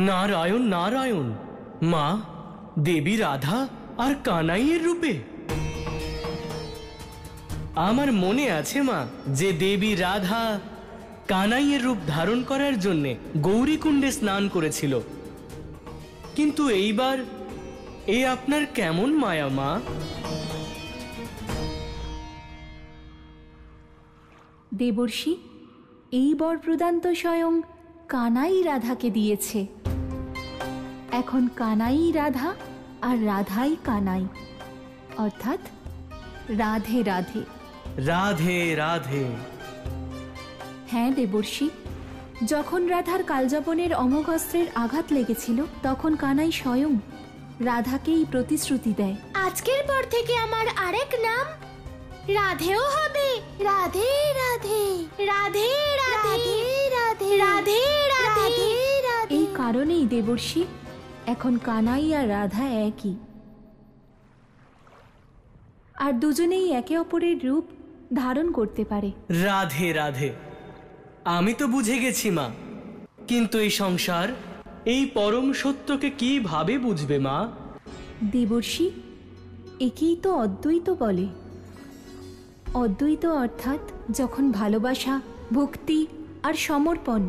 নারায়ণ নারায়ণ, মা দেবী রাধা আর কানাইয়ের রূপে। আমার মনে আছে মা, যে দেবী রাধা কানাইয়ের রূপ ধারণ করার জন্যে গৌরীকুণ্ডে স্নান করেছিল। কিন্তু এইবার এ আপনার কেমন মায়া মা? দেবর্ষি, এই বর প্রদান তো স্বয়ং কানাই রাধাকে দিয়েছে। এখন কানাই রাধা আর রাধাই কানাই, অর্থাৎ রাধে রাধে। রাধে রাধে। হ্যাঁ দেবর্ষি, যখন রাধার কালযাপনের অমোঘ অস্ত্রের আঘাত লেগেছিল তখন কানাই স্বয়ং রাধাকেই প্রতিশ্রুতি দেয়, আজকের পর থেকে আমার আরেক নাম রাধেও হবে। রাধে রাধে রাধে রাধে রাধে রাধে রাধে রাধে। এই কারণেই দেবর্ষি, এখন কানাই আর রাধা একই, আর দুজনেই একে অপরের রূপ ধারণ করতে পারে। রাধে রাধে। আমি তো বুঝে গেছি মা, কিন্তু এই সংসার এই পরম সত্যকে কিভাবে বুঝবে মা? দেবর্ষি, একেই তো অদ্বৈত বলে। অদ্বৈত অর্থাৎ যখন ভালোবাসা, ভক্তি আর সমর্পণ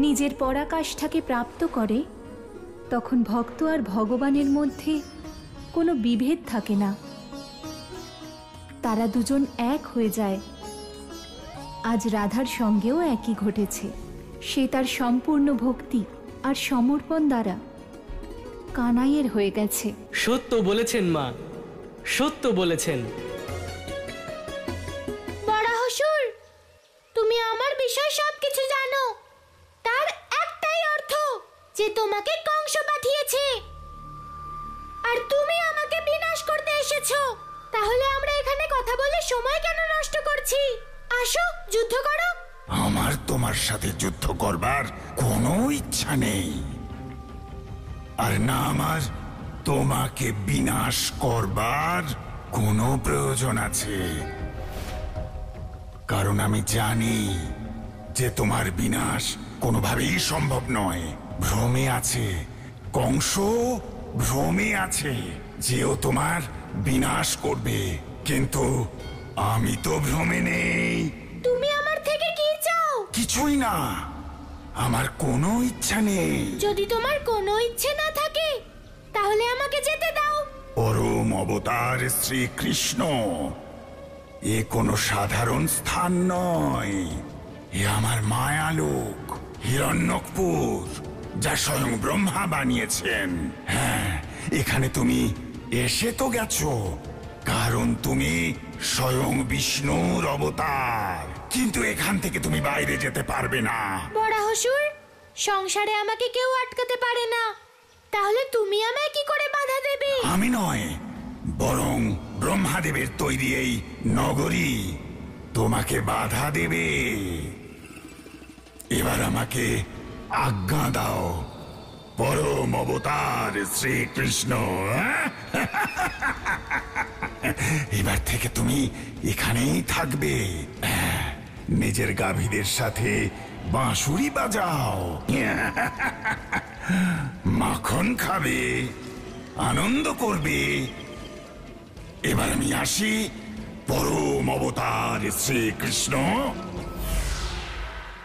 নিজের পরাকাষ্ঠাকে প্রাপ্ত করে, তখন ভক্ত আর ভগবানের মধ্যে কোনো বিভেদ থাকে না, তারা দুজন এক হয়ে যায়। আজ রাধার সঙ্গেও একই ঘটেছে। সে তার সম্পূর্ণ ভক্তি আর সমর্পণ দ্বারা কানাইয়ের হয়ে গেছে। সত্য বলেছেন মা, সত্য বলেছেন। বরাহসুর, তুমি আমার বিষয় সবকিছু জানো। তার একটাই অর্থ, যে তোমাকে কংস পাঠিয়েছে আর তুমি আমাকে বিনাশ করতে এসেছো। তাহলে আমরা এখানে কথা বলে সময় কেন নষ্ট করছি? আসো, যুদ্ধ করো। আমার তোমার সাথে যুদ্ধ করবার কোনো ইচ্ছা নেই, আর না আমার তোমাকে বিনাশ করবার কোনো প্রয়োজন আছে। কারণ আমি জানি যে তোমার বিনাশ কোনোভাবেই সম্ভব নয়। ভ্রমে আছে কংস, ভ্রমে আছে যেও তোমার বিনাশ করবে, কিন্তু আমি তো ভ্রমে নেই। তুমি আমার থেকে কি চাও? কিছুই না, আমার কোনো ইচ্ছা নেই। যদি তোমার কোনো ইচ্ছে না থাকে তাহলে আমাকে যেতে দাও। পরম অবতার শ্রীকৃষ্ণ, এ কোনো সাধারণ স্থান নয়। এ আমার মায়ালোক, হিরণ্যকপুর, যা স্বয়ং ব্রহ্মা বানিয়েছেন। হ্যাঁ, এখানে তুমি এসে তো গেছো, কারণ তুমি স্বয়ং বিষ্ণুর অবতার, কিন্তু এখান থেকে তুমি বাইরে যেতে পারবে না। বরাহসুর, সংসারে আমাকে কেউ আটকাতে পারে না, তাহলে তুমি আমায় কি করে বাধা দেবে? আমি নয়, বরং ব্রহ্মাদেবের তৈরি এই নগরী তোমাকে বাধা দেবে। এবার আমাকে আজ্ঞা দাও, পরম অবতার শ্রীকৃষ্ণ। এবার থেকে তুমি এখানেই থাকবে, নিজের গাভীদের সাথে বাঁশুরি বাজাও, মাখন খাবে, আনন্দ করবে। এবার আমি আসি, পরম অবতার শ্রীকৃষ্ণ।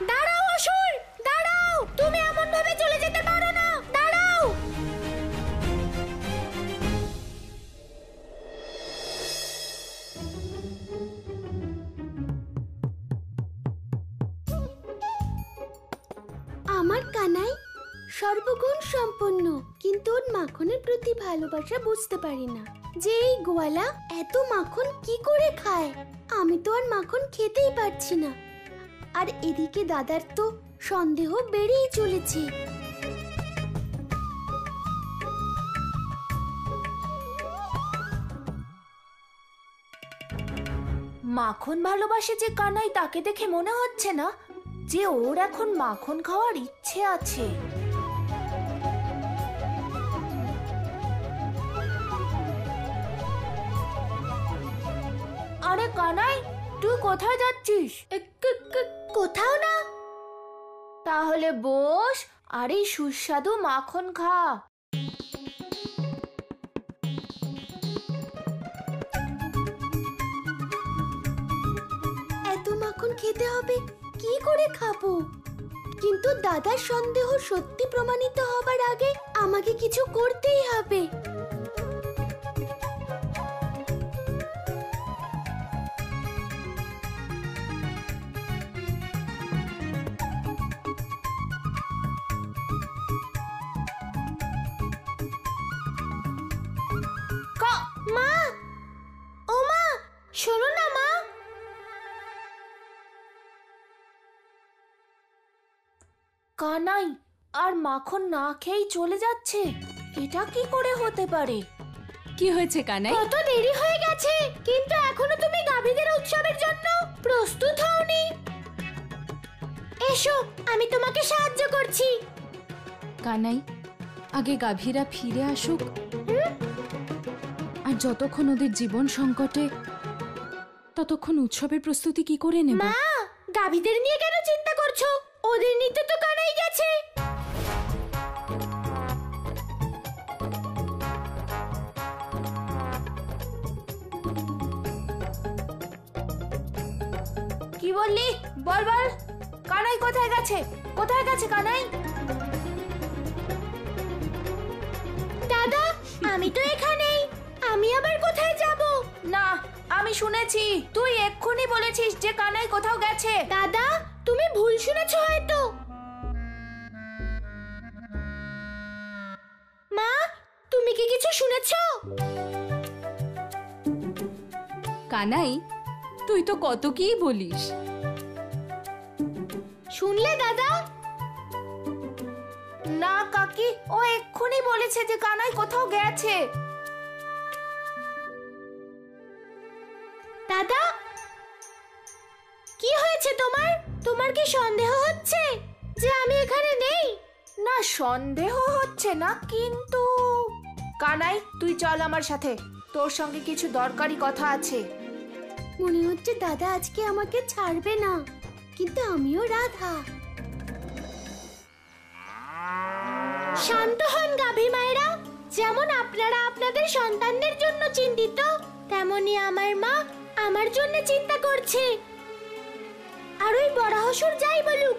দাঁড়াও অসুর, দাঁড়াও, তুমি এমন ভাবে চলে যেতে পারো না, দাঁড়াও। আমার কানাই সর্বগুণ সম্পন্ন, কিন্তু ওর মাখনের প্রতি ভালোবাসা বুঝতে পারি না, যে এই গোয়ালা এত মাখন কি করে খায়। আমি তো আর মাখন খেতেই পারছি না, আর এদিকে দাদার তো সন্দেহ বেড়েই চলেছে। মাখন ভালোবাসে যে কানাই, তাকে দেখে মনে হচ্ছে না যে ওর এখন মাখন খাওয়ার ইচ্ছে আছে। আরে কানাই, তুই কোথায় যাচ্ছিস? কোথাও না। তাহলে বস আর এই সুস্বাদু মাখন খা। এত মাখন খেতে হবে, কি করে খাবো? কিন্তু দাদার সন্দেহ সত্যি প্রমাণিত হবার আগে আমাকে কিছু করতেই হবে। মা, ও মা, শোনো না মা। কানাই আর মাখন না খেয়েই চলে যাচ্ছে, এটা কি করে হতে পারে? কি হয়েছে কানাই? কত দেরি হয়ে গেছে, কিন্তু এখনো তুমি গাভীদের উৎসবের জন্য প্রস্তুত হওনি। এসো, আমি তোমাকে সাহায্য করছি। কানাই, আগে গাভীরা ফিরে আসুক, আর যতক্ষণ ওদের জীবন সংকটে, ততক্ষণ উৎসবের প্রস্তুতি কি করে নেব? মা, গাভীদের নিয়ে কেন চিন্তা করছো? ওদের নিতে তো কানাই গেছে। কি বললি? বল বল, কানাই কোথায় গেছে? কোথায় গেছে কানাই? দাদা, আমি তো এখানেই। আমি আবার কোথায় যাব? না, আমি শুনেছি তুই এক্ষুনি বলেছিস যে কানাই কোথাও গেছে। দাদা, তুমি ভুল শুনেছো হয়তো। মা, তুমি কি কিছু শুনেছো? কানাই, তুই তো কত কি বলিস। শুনলে দাদা? না কাকি, ও এক্ষুনি বলেছে যে কানাই কোথাও গেছে। দাদা, কি হয়েছে তোমার? তোমার কি সন্দেহ হচ্ছে যে আমি এখানে নেই? না, সন্দেহ হচ্ছে না, কিন্তু কানাই তুই চল আমার সাথে, তোর সঙ্গে কিছু দরকারি কথা আছে। মনে হচ্ছে দাদা আজকে আমাকে ছাড়বে না, কিন্তু আমিও রাধা। শান্ত হন গাভী মায়েরা। যেমন আপনারা আপনাদের সন্তানদের জন্য চিন্তিত, তেমনি আমার মা আমার জন্য চিন্তা করছে। আর ওই বরাহসুর যাই বলুক,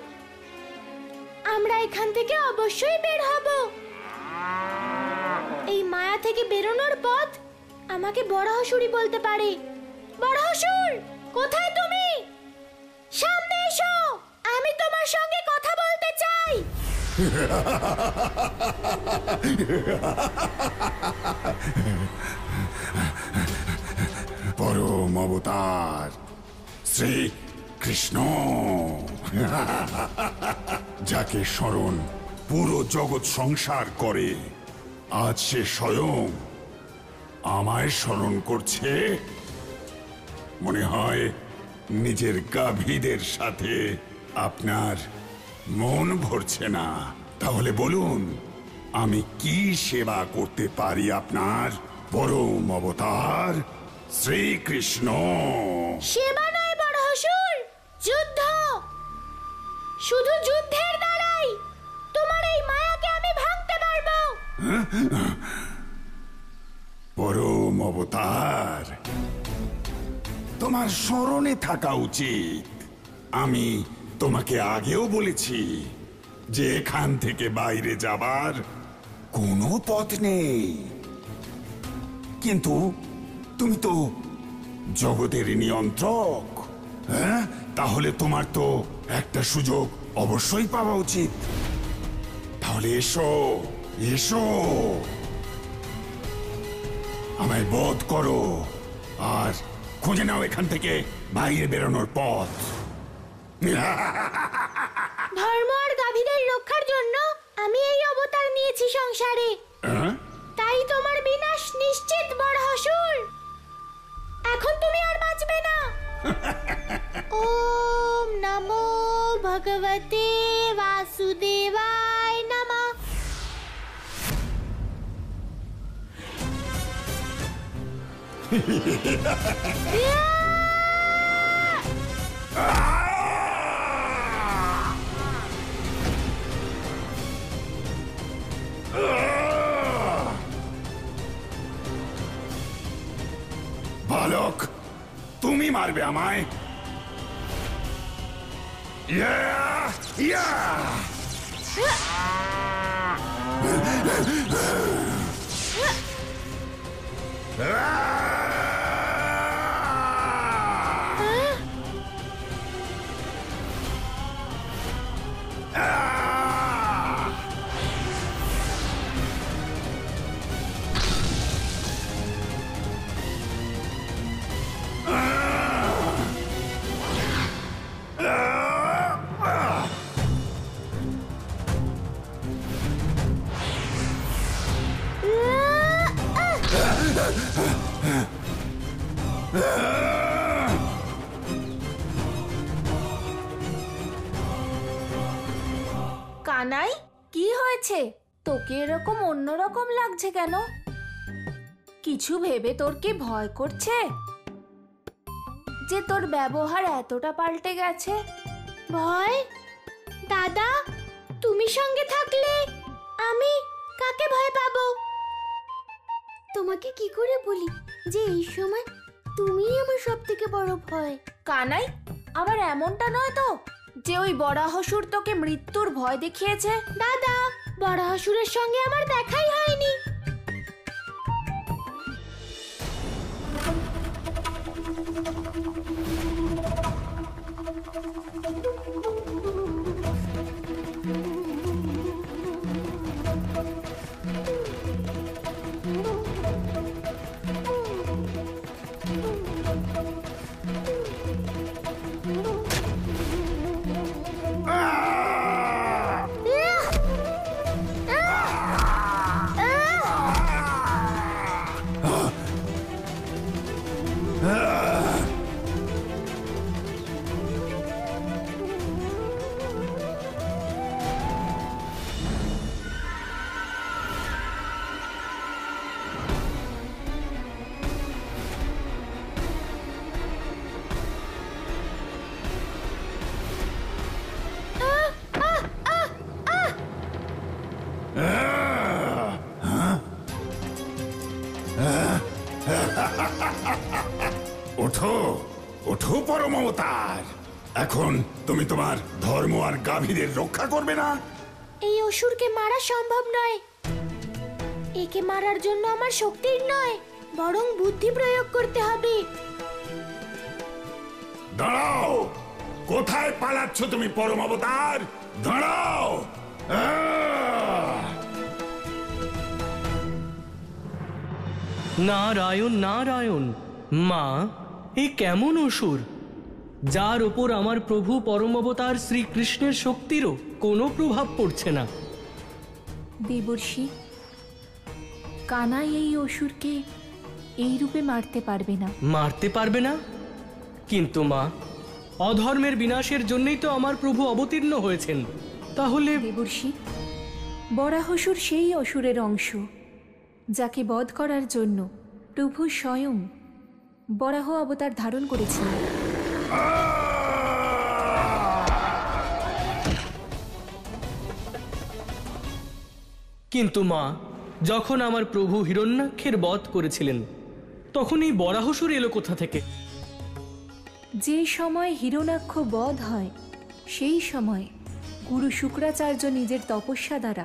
আমরা এখান থেকে অবশ্যই বের হব। এই মায়া থেকে বেরোনোর পথ আমাকে বরাহসুরই বলতে পারে। বরাহসুর, কোথায় তুমি? সামনে এসো, আমি তোমার সঙ্গে কথা বলতে চাই। পরম অবতার শ্রী কৃষ্ণ, যাকে স্মরণ পুরো জগৎ সংসার করে, আজ সে স্বয়ং আমায় স্মরণ করছে। মনে হয় নিজের গাভীদের সাথে আপনার মন ভরছে না। তাহলে বলুন, আমি কি সেবা করতে পারি আপনার পরম অবতার শ্রীকৃষ্ণ? সেবা নয় বরাহসুর, যুদ্ধ। শুধু যুদ্ধের দ্বারাই তোমার এই মায়াকে আমি ভাঙতে পারবো। পরম অবতার, তোমার স্মরণে থাকা উচিত। আমি তোমাকে আগেও বলেছি যে এখান থেকে বাইরে যাবার কোনো পথ নেই, কিন্তু তুমি তো জগতের নিয়ন্ত্রক। হ্যাঁ, তাহলে তোমার তো একটা সুযোগ অবশ্যই পাওয়া উচিত। তাহলে এসো এসো, আমায় বধ করো আর খুঁজে নাও এখান থেকে বাইরে বেরোনোর পথ। ধর্ম আর গাভীদের রক্ষার জন্য আমি এই অবতার নিয়েছি সংসারে। তাই তোমার বিনাশ নিশ্চিত বরাহসুর। এখন তুমি আর বাঁচবে না। ওম নমো ভগবতে বাসুদেবায় নমঃ। মারবে আমায়? ইয়া! ইয়া! কানাই, কি হয়েছে? তোকে এরকম অন্যরকম লাগছে কেন? কিছু ভেবে তোর কি ভয় করছে যে তোর ব্যবহার এতটা পাল্টে গেছে? ভয়? দাদা, তুমি সঙ্গে থাকলে আমি কাকে ভয় পাবো? তোমাকে কি করে বলি যে এই সময় তুমিই আমার সবথেকে বড় ভয়? কানাই, আবার এমনটা নয় তো যে ওই বরাহসুর তোকে মৃত্যুর ভয় দেখিয়েছে? দাদা, বরাহসুরের সঙ্গে আমার দেখাই হয়নি। ওঠো, ওঠো পরম অবতার। এখন তুমি তোমার ধর্ম আর গাভীদের রক্ষা করবে না? এই অসুরকে মারা সম্ভব নয়। একে মারার জন্য আমার শক্তির নয়, বরং বুদ্ধি প্রয়োগ করতে হবে। দাঁড়াও! কোথায় পালাচ্ছ তুমি পরম অবতার? দাঁড়াও! নারায়ণ নারায়ণ। মা, এ কেমন অসুর যার ওপর আমার প্রভু পরম অবতার শ্রীকৃষ্ণের শক্তিরও কোনো প্রভাব পড়ছে না? দেবর্ষি, কানাই এই অসুরকে এই রূপে মারতে পারবে না। মারতে পারবে না? কিন্তু মা, অধর্মের বিনাশের জন্যই তো আমার প্রভু অবতীর্ণ হয়েছেন। তাহলে দেবর্ষি, বরাহসুর সেই অসুরের অংশ যাকে বধ করার জন্য প্রভু স্বয়ং বরাহ অবতার ধারণ করেছিলেন। কিন্তু মা, যখন আমার প্রভু হিরণ্যাক্ষের বধ করেছিলেন তখন এই বরাহসুর এলো কোথা থেকে? যে সময় হিরণ্যাক্ষ বধ হয় সেই সময় গুরু শুক্রাচার্য নিজের তপস্যা দ্বারা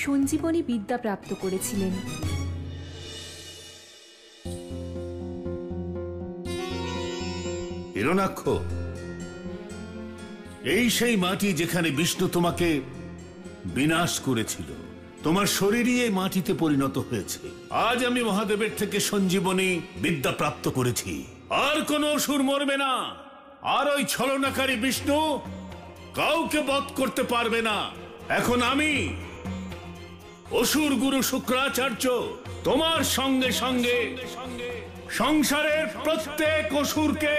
সঞ্জীবনী বিদ্যা প্রাপ্ত করেছিলেন। হিরণাক্ষ, এই সেই মাটি যেখানে বিষ্ণু তোমাকে বিনাশ করেছিল। তোমার শরীরই এই মাটিতে পরিণত হয়েছে। আজ আমি মহাদেবের থেকে সঞ্জীবনী বিদ্যা প্রাপ্ত করেছি। আর কোনো অসুর মরবে না, আর ওই ছলনাকারী বিষ্ণু কাউকে বধ করতে পারবে না। এখন আমি অসুর গুরু শুক্রাচার্য তোমার সঙ্গে সঙ্গে সংসারের প্রত্যেক অসুরকে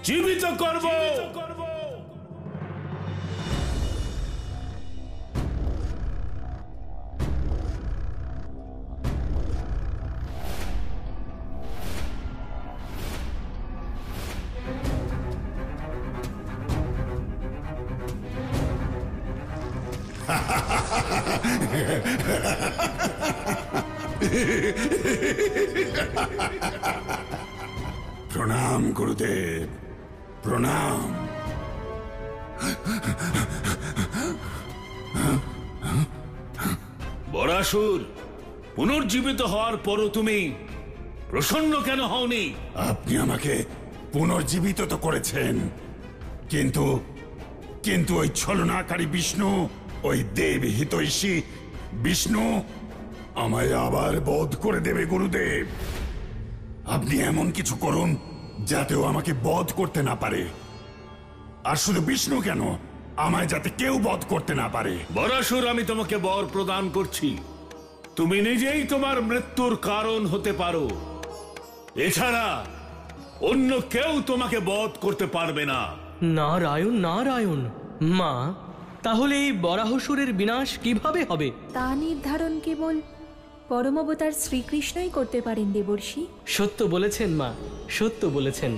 জীবিত করব। প্রণাম গুরুদেব, প্রণাম। বরাসুর, পুনর্জীবিত হওয়ার পরও তুমি প্রসন্ন কেন হওনি? আপনি আমাকে পুনর্জীবিত তো করেছেন, কিন্তু কিন্তু ওই ছলনাকারী বিষ্ণু, ওই দেব হিতৈষী বিষ্ণু আমায় আবার বধ করে দেবে গুরুদেব। আপনি এমন কিছু করুন যাতে ও আমাকে বধ করতে না পারে। আর শুধু বিষ্ণু কেন, আমায় যাতে কেউ বধ করতে না পারে। বরাসুর, আমি তোমাকে বর প্রদান করছি, তুমি নিজেই তোমার মৃত্যুর কারণ হতে পারো। এছাড়া অন্য কেউ তোমাকে বধ করতে পারবে না। নারায়ণ নারায়ণ। মা, তাহলে এই বরাহসুরের বিনাশ কিভাবে হবে? তা নির্ধারণ কেবল পরমাবতার শ্রীকৃষ্ণই করতে পারেন দেবর্ষি। সত্য বলেছেন মা, সত্য বলেছেন।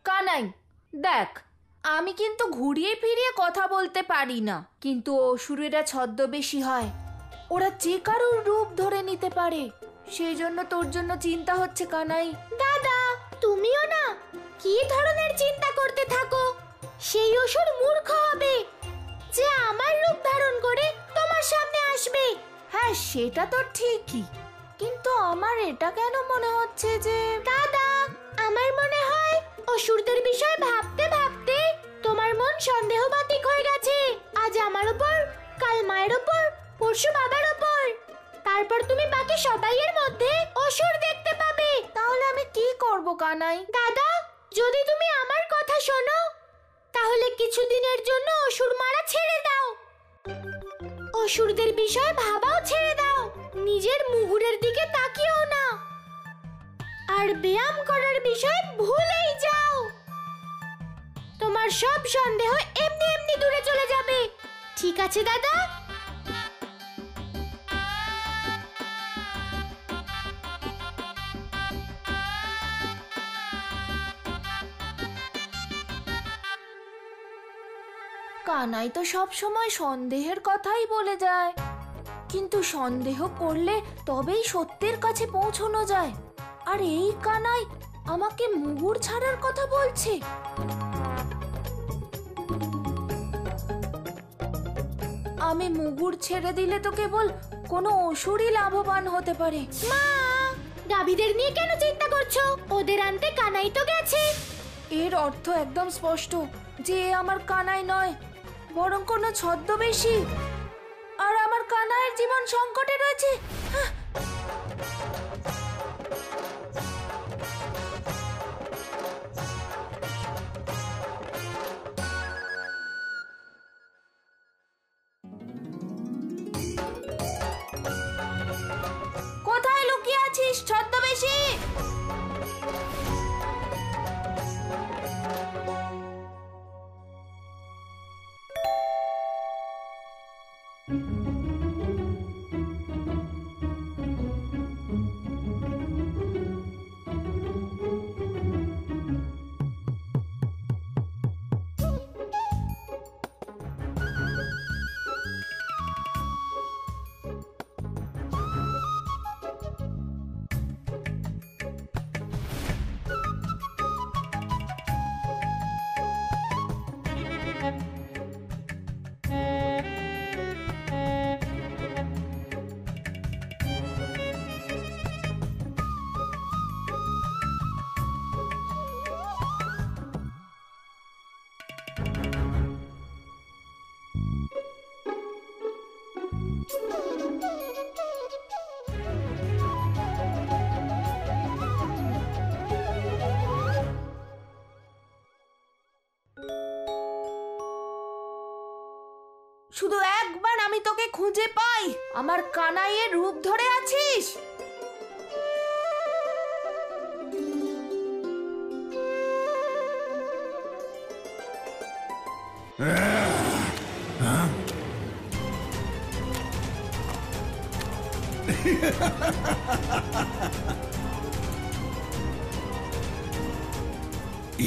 কানাই, দেখ, আমি কিন্তু ঘুরিয়ে ফিরিয়ে কথা বলতে পারি না, কিন্তু অসুরেরা ছদ্মবেশী হয়। ওরা যে কারোর রূপ ধরে নিতে পারে। সেই জন্য তোর জন্য চিন্তা হচ্ছে কানাই। দাদা, তুমিও না কি ধরনের চিন্তা করতে থাকো? সেই অসুর মূর্খ হবে যে আমার রূপ ধারণ করে তোমার সামনে আসবে। হ্যাঁ, সেটা তো ঠিকই, কিন্তু আমার এটা কেন মনে হচ্ছে যে... দাদা, আমার মনে হয় অসুরদের বিষয়ে ভাবতে ভাবতে তোমার মন সন্দেহবাতিক হয়ে গেছে। আজ আমার উপর, কাল মায়ের উপর, পরশু বাবার উপর, তারপর তুমি বাকি সবাইয়ের মধ্যে অসুর দেখতে পাবে। তাহলে আমি কি করব কানাই? দাদা, যদি তুমি আমার কথা শোনো তাহলে কিছুদিনের জন্য অসুর মারা ছেড়ে দাও, অসুরদের বিষয়ে ভাবাও ছেড়ে দাও, নিজের মুগুরের দিকে তাকিও না, আর ব্যায়াম করার বিষয়ে ভুলেই যাও। তোমার সব সন্দেহ এমনি এমনি দূরে চলে যাবে। ঠিক আছে দাদা? কানাই তো সব সময় সন্দেহের কথাই বলে যায়, কিন্তু সন্দেহ করলে তবেই সত্যের কাছে পৌঁছানো যায়। আর এই কানাই আমাকে মুগুর ছাড়ার কথা বলছে। আমি মুগুর ছেড়ে দিলে তো কেবল কোনো অসুরই লাভবান হতে পারে। মা, গাভীদের নিয়ে কেন চিন্তা করছো? ওদের আনতে কানাই তো গেছে। এর অর্থ একদম স্পষ্ট যে এ আমার কানাই নয়, বরং কোনো ছদ্মবেশী। আর আমার কানাইয়ের জীবন সংকটে রয়েছে। কোথায় লুকিয়ে আছিস ছদ্মবেশী? শুধু একবার আমি তোকে খুঁজে পাই, আমার কানাইয়ের রূপ ধরে আছিস।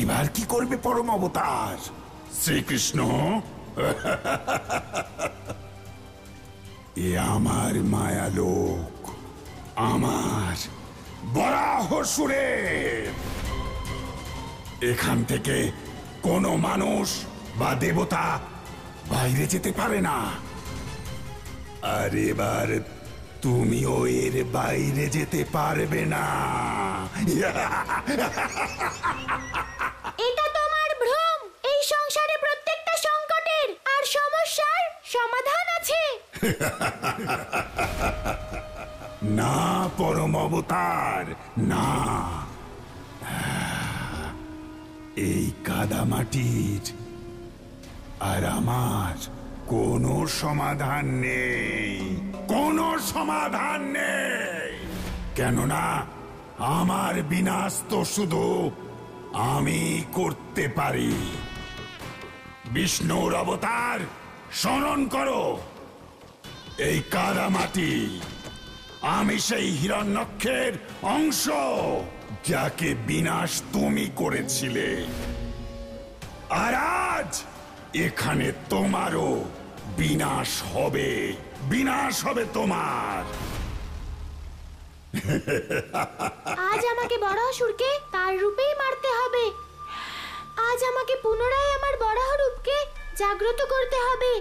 এবার কি করবে পরম অবতার শ্রীকৃষ্ণ? এ আমার মায়ালোক, আমার বরাহসুরের। এখান থেকে কোনো মানুষ বা দেবতা বাইরে যেতে পারে না। আর এবার তুমিও এর বাইরে যেতে পারবে না। এটা তোমার ভ্রম। এই সংসারে প্রত্যেকটা সংকটের আর সমস্যার সমাধান আছে। না পরম অবতার, না। এই কাদামাটির আর আমার কোনো সমাধান নেই, কোনো সমাধান নেই। কেননা আমার বিনাশ তো শুধু আমি করতে পারি। বিষ্ণুর অবতার স্মরণ করো। এই কাদামাটি আমি সেই হিরণ্যক্ষের অংশ, যাকে বিনাশ তুমি করেছিলে। আর আজ এখানে তোমারও বিনাশ হবে, বিনাশ হবে তোমার। আজ আমাকে বরাহসুরকে তার রূপেই মারতে হবে। আজ আমাকে পুনরায় আমার বরাহ রূপকে জাগ্রত করতে হবে।